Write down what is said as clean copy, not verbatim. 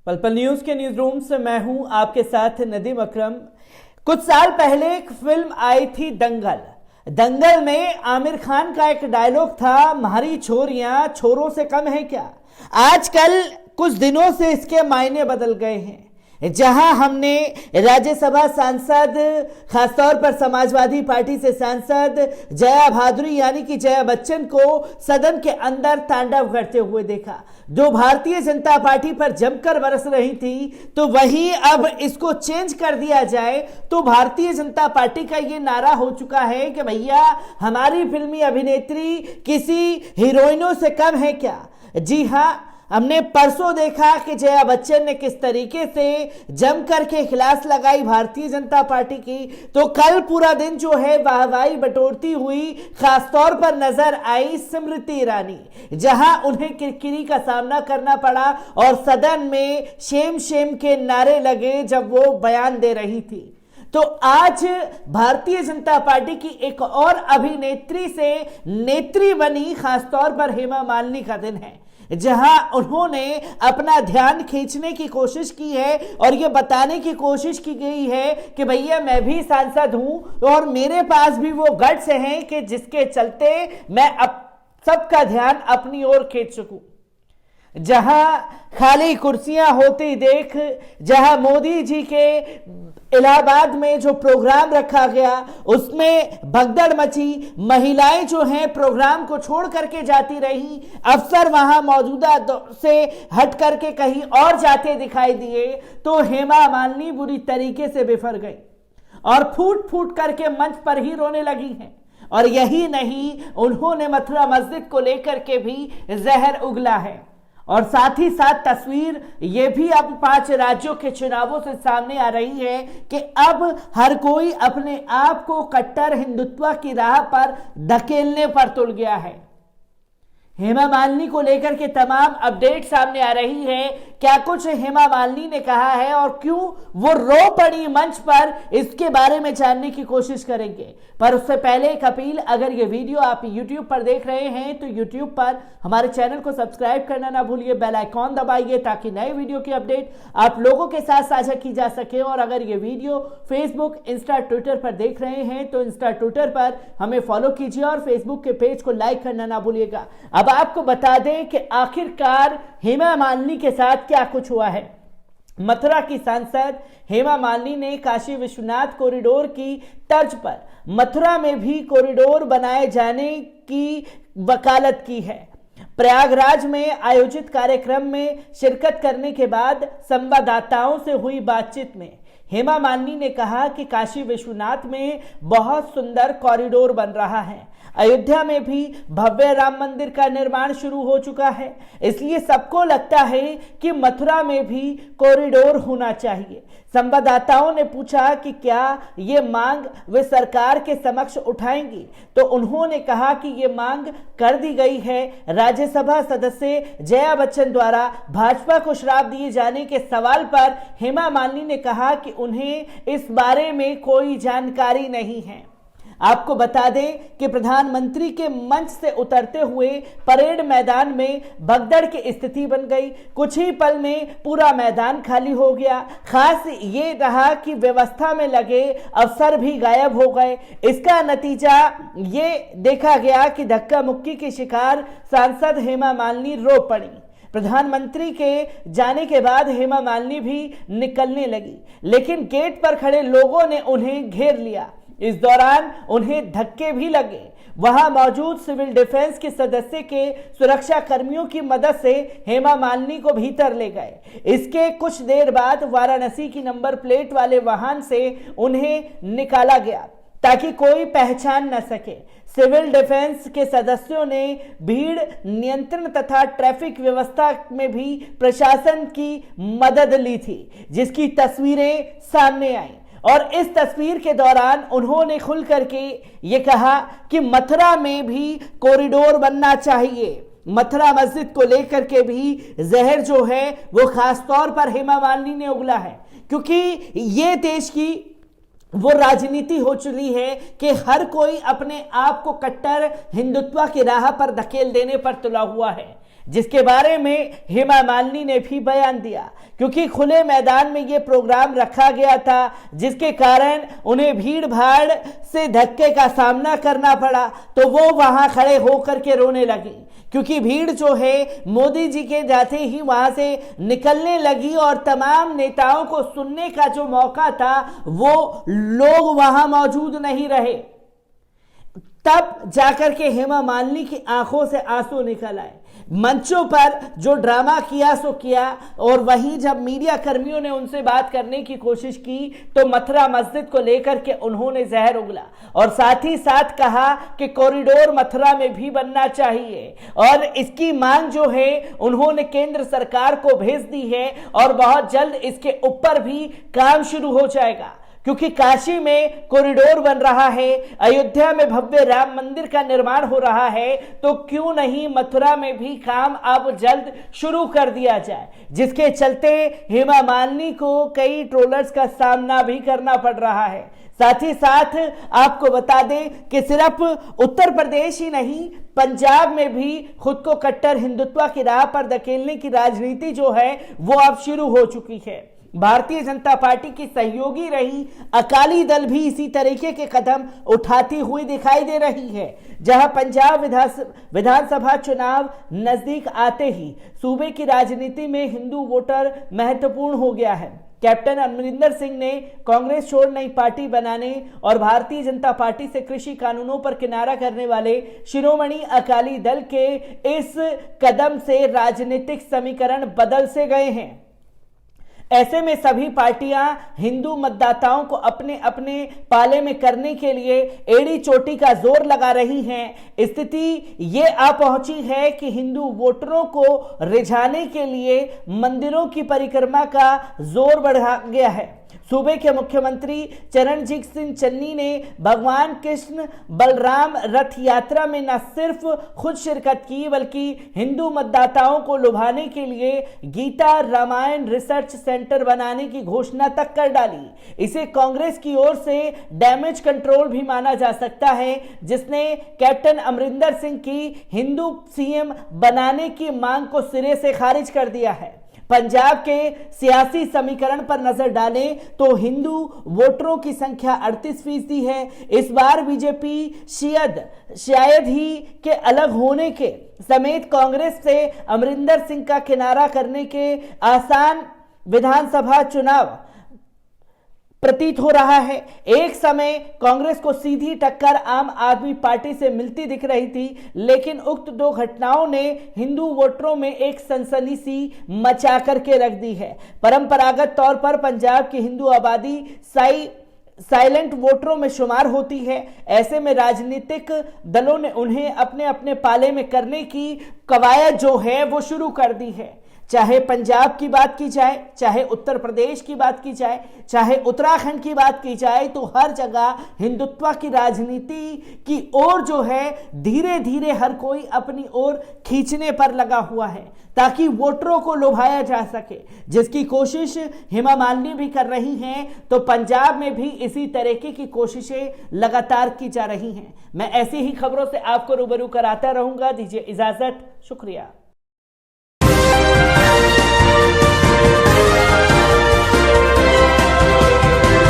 पल पल न्यूज के न्यूज रूम से मैं हूं आपके साथ नदीम अकरम। कुछ साल पहले एक फिल्म आई थी दंगल। दंगल में आमिर खान का एक डायलॉग था, हमारी छोरियां छोरों से कम है क्या। आजकल कुछ दिनों से इसके मायने बदल गए हैं। जहां हमने राज्यसभा सांसद, खासतौर पर समाजवादी पार्टी से सांसद जया भादुरी यानी कि जया बच्चन को सदन के अंदर तांडव करते हुए देखा, जो भारतीय जनता पार्टी पर जमकर बरस रही थी, तो वही अब इसको चेंज कर दिया जाए तो भारतीय जनता पार्टी का ये नारा हो चुका है कि भैया हमारी फिल्मी अभिनेत्री किसी हीरोइनों से कम है क्या। जी हाँ, हमने परसों देखा कि जया बच्चन ने किस तरीके से जम करके खिलाफ लगाई भारतीय जनता पार्टी की, तो कल पूरा दिन जो है वाहवाही बटोरती हुई खासतौर पर नजर आई स्मृति ईरानी, जहां उन्हें किरकिरी का सामना करना पड़ा और सदन में शेम शेम के नारे लगे जब वो बयान दे रही थी। तो आज भारतीय जनता पार्टी की एक और अभिनेत्री से नेत्री बनी खासतौर पर हेमा मालिनी का दिन है, जहां उन्होंने अपना ध्यान खींचने की कोशिश की है और यह बताने की कोशिश की गई है कि भैया मैं भी सांसद हूं और मेरे पास भी वो गट्स हैं कि जिसके चलते मैं अब सबका ध्यान अपनी ओर खींच सकूं। जहां खाली कुर्सियां होती देख, जहां मोदी जी के इलाहाबाद में जो प्रोग्राम रखा गया उसमें भगदड़ मची, महिलाएं जो हैं प्रोग्राम को छोड़ करके जाती रही, अफसर वहां मौजूदा से हट करके कहीं और जाते दिखाई दिए, तो हेमा मालिनी बुरी तरीके से बिफर गई और फूट फूट करके मंच पर ही रोने लगी हैं। और यही नहीं, उन्होंने मथुरा मस्जिद को लेकर के भी जहर उगला है। और साथ ही साथ तस्वीर ये भी अब 5 राज्यों के चुनावों से सामने आ रही है कि अब हर कोई अपने आप को कट्टर हिंदुत्व की राह पर धकेलने पर तुल गया है। हेमा मालिनी को लेकर के तमाम अपडेट सामने आ रही है। क्या कुछ हेमा मालिनी ने कहा है और क्यों वो रो पड़ी मंच पर, इसके बारे में जानने की कोशिश करेंगे। पर उससे पहले एक अपील, अगर ये वीडियो आप YouTube पर देख रहे हैं तो YouTube पर हमारे चैनल को सब्सक्राइब करना ना भूलिए, बेल आइकॉन दबाइए ताकि नए वीडियो की अपडेट आप लोगों के साथ साझा की जा सके। और अगर ये वीडियो फेसबुक, इंस्टा, ट्विटर पर देख रहे हैं तो इंस्टा, ट्विटर पर हमें फॉलो कीजिए और फेसबुक के पेज को लाइक करना ना भूलिएगा। अब आपको बता दें कि आखिरकार हेमा मालिनी के साथ क्या कुछ हुआ है। मथुरा की सांसद हेमा मालिनी ने काशी विश्वनाथ कॉरिडोर की तर्ज पर मथुरा में भी कॉरिडोर बनाए जाने की वकालत की है। प्रयागराज में आयोजित कार्यक्रम में शिरकत करने के बाद संवाददाताओं से हुई बातचीत में हेमा मालिनी ने कहा कि काशी विश्वनाथ में बहुत सुंदर कॉरिडोर बन रहा है। अयोध्या में भी भव्य राम मंदिर का निर्माण शुरू हो चुका है, इसलिए सबको लगता है कि मथुरा में भी कॉरिडोर होना चाहिए। संवाददाताओं ने पूछा कि क्या ये मांग वे सरकार के समक्ष उठाएंगी, तो उन्होंने कहा कि ये मांग कर दी गई है। राज्यसभा सदस्य जया बच्चन द्वारा भाजपा को श्राप दिए जाने के सवाल पर हेमा मालिनी ने कहा कि उन्हें इस बारे में कोई जानकारी नहीं है। आपको बता दें कि प्रधानमंत्री के मंच से उतरते हुए परेड मैदान में भगदड़ की स्थिति बन गई। कुछ ही पल में पूरा मैदान खाली हो गया। खास ये रहा कि व्यवस्था में लगे अफसर भी गायब हो गए। इसका नतीजा ये देखा गया कि धक्का मुक्की की शिकार सांसद हेमा मालिनी रो पड़ी। प्रधानमंत्री के जाने के बाद हेमा मालिनी भी निकलने लगी, लेकिन गेट पर खड़े लोगों ने उन्हें घेर लिया। इस दौरान उन्हें धक्के भी लगे। वहां मौजूद सिविल डिफेंस के सदस्य के सुरक्षा कर्मियों की मदद से हेमा मालिनी को भीतर ले गए। इसके कुछ देर बाद वाराणसी की नंबर प्लेट वाले वाहन से उन्हें निकाला गया ताकि कोई पहचान न सके। सिविल डिफेंस के सदस्यों ने भीड़ नियंत्रण तथा ट्रैफिक व्यवस्था में भी प्रशासन की मदद ली थी, जिसकी तस्वीरें सामने आई। और इस तस्वीर के दौरान उन्होंने खुल करके ये कहा कि मथुरा में भी कॉरिडोर बनना चाहिए। मथुरा मस्जिद को लेकर के भी जहर जो है वो खासतौर पर हेमा मालिनी ने उगला है, क्योंकि ये देश की वो राजनीति हो चुकी है कि हर कोई अपने आप को कट्टर हिंदुत्व की राह पर धकेल देने पर तुला हुआ है। जिसके बारे में हेमा मालिनी ने भी बयान दिया, क्योंकि खुले मैदान में यह प्रोग्राम रखा गया था, जिसके कारण उन्हें भीड़ भाड़ से धक्के का सामना करना पड़ा, तो वो वहां खड़े होकर के रोने लगी, क्योंकि भीड़ जो है मोदी जी के जाते ही वहां से निकलने लगी और तमाम नेताओं को सुनने का जो मौका था वो लोग वहां मौजूद नहीं रहे। तब जाकर के हेमा मालिनी की आंखों से आंसू निकल आए। मंचों पर जो ड्रामा किया सो किया, और वहीं जब मीडिया कर्मियों ने उनसे बात करने की कोशिश की तो मथुरा मस्जिद को लेकर के उन्होंने जहर उगला और साथ ही साथ कहा कि कॉरिडोर मथुरा में भी बनना चाहिए, और इसकी मांग जो है उन्होंने केंद्र सरकार को भेज दी है और बहुत जल्द इसके ऊपर भी काम शुरू हो जाएगा, क्योंकि काशी में कॉरिडोर बन रहा है, अयोध्या में भव्य राम मंदिर का निर्माण हो रहा है, तो क्यों नहीं मथुरा में भी काम अब जल्द शुरू कर दिया जाए, जिसके चलते हेमा मालिनी को कई ट्रोलर्स का सामना भी करना पड़ रहा है। साथ ही साथ आपको बता दें कि सिर्फ उत्तर प्रदेश ही नहीं, पंजाब में भी खुद को कट्टर हिंदुत्व की राह पर धकेलने की राजनीति जो है वो अब शुरू हो चुकी है। भारतीय जनता पार्टी की सहयोगी रही अकाली दल भी इसी तरीके के कदम उठाती हुई दिखाई दे रही है, जहां पंजाब विधानसभा चुनाव नजदीक आते ही सूबे की राजनीति में हिंदू वोटर महत्वपूर्ण हो गया है। कैप्टन अमरिंदर सिंह ने कांग्रेस छोड़ नई पार्टी बनाने और भारतीय जनता पार्टी से कृषि कानूनों पर किनारा करने वाले शिरोमणि अकाली दल के इस कदम से राजनीतिक समीकरण बदल से गए हैं। ऐसे में सभी पार्टियां हिंदू मतदाताओं को अपने अपने पाले में करने के लिए एड़ी चोटी का जोर लगा रही हैं। स्थिति ये आ पहुंची है कि हिंदू वोटरों को रिझाने के लिए मंदिरों की परिक्रमा का जोर बढ़ा गया है। सूबे के मुख्यमंत्री चरणजीत सिंह चन्नी ने भगवान कृष्ण बलराम रथ यात्रा में न सिर्फ खुद शिरकत की, बल्कि हिंदू मतदाताओं को लुभाने के लिए गीता रामायण रिसर्च सेंटर बनाने की घोषणा तक कर डाली। इसे कांग्रेस की ओर से डैमेज कंट्रोल भी माना जा सकता है, जिसने कैप्टन अमरिंदर सिंह की हिंदू सीएम बनाने की मांग को सिरे से खारिज कर दिया है। पंजाब के सियासी समीकरण पर नजर डालें तो हिंदू वोटरों की संख्या 38% है। इस बार बीजेपी शायद ही के अलग होने के समेत कांग्रेस से अमरिंदर सिंह का किनारा करने के आसान विधानसभा चुनाव प्रतीत हो रहा है। एक समय कांग्रेस को सीधी टक्कर आम आदमी पार्टी से मिलती दिख रही थी, लेकिन उक्त दो घटनाओं ने हिंदू वोटरों में एक सनसनी सी मचा करके रख दी है। परंपरागत तौर पर पंजाब की हिंदू आबादी साइलेंट वोटरों में शुमार होती है। ऐसे में राजनीतिक दलों ने उन्हें अपने अपने पाले में करने की कवायद जो है वो शुरू कर दी है। चाहे पंजाब की बात की जाए, चाहे उत्तर प्रदेश की बात की जाए, चाहे उत्तराखंड की बात की जाए, तो हर जगह हिंदुत्व की राजनीति की ओर जो है धीरे धीरे हर कोई अपनी ओर खींचने पर लगा हुआ है, ताकि वोटरों को लुभाया जा सके, जिसकी कोशिश हेमा मालिनी भी कर रही हैं। तो पंजाब में भी इसी तरीके की कोशिशें लगातार की जा रही हैं। मैं ऐसी ही खबरों से आपको रूबरू कराता रहूंगा। दीजिए इजाजत, शुक्रिया।